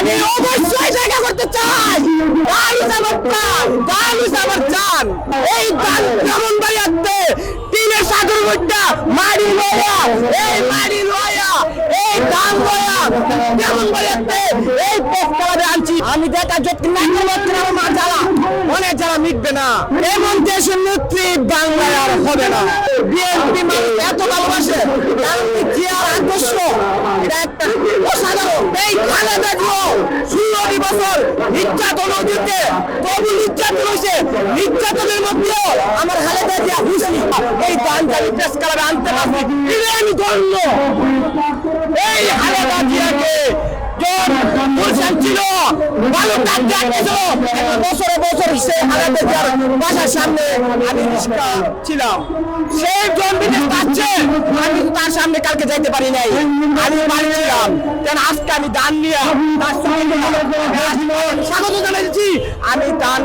আমি অবশ্যই দেখা করতে চাই। আমার চান এই গান কেমন বাড়িয়াতে টিনের সাগর মধ্যে মারি লয়া এই গান লয়া কেমন বাড়িয়াতে এই পোস্টারে আনছি আমি দেখা যত না করতে আমার মা জ্বালা অনেক জ্বালা মিটবে না। এমন দেশের নেত্রী বাংলায় আর হবে না। বিএনপি মানুষ এত ভালোবাসে জিয়ার আদর্শ এটা একটা অসাধারণ। এই খালেদা জিয়া 16 বছর নির্যাতন দিতে তবু নির্যাতন হয়েছে, নির্যাতনের মধ্যেও আমার খালেদা জিয়া খুশি। এই গানটা আমি প্রেস ক্লাবে আনতে পারছি, আমি ধন্য। এই খালেদা জিয়াকে ছিল ভালো কাজ ছিল, বছরে বছর সে খালেদা জিয়ার বাসার সামনে আমি রিস্কা ছিলাম। সেই জন্মিতে পাচ্ছে আমি তার সামনে কালকে যাইতে পারি নাই, আমি বাড়ি ছিলাম। কেন আজকে আমি দান নিয়ে তার সঙ্গে স্বাগত জানাইছি। আমি দান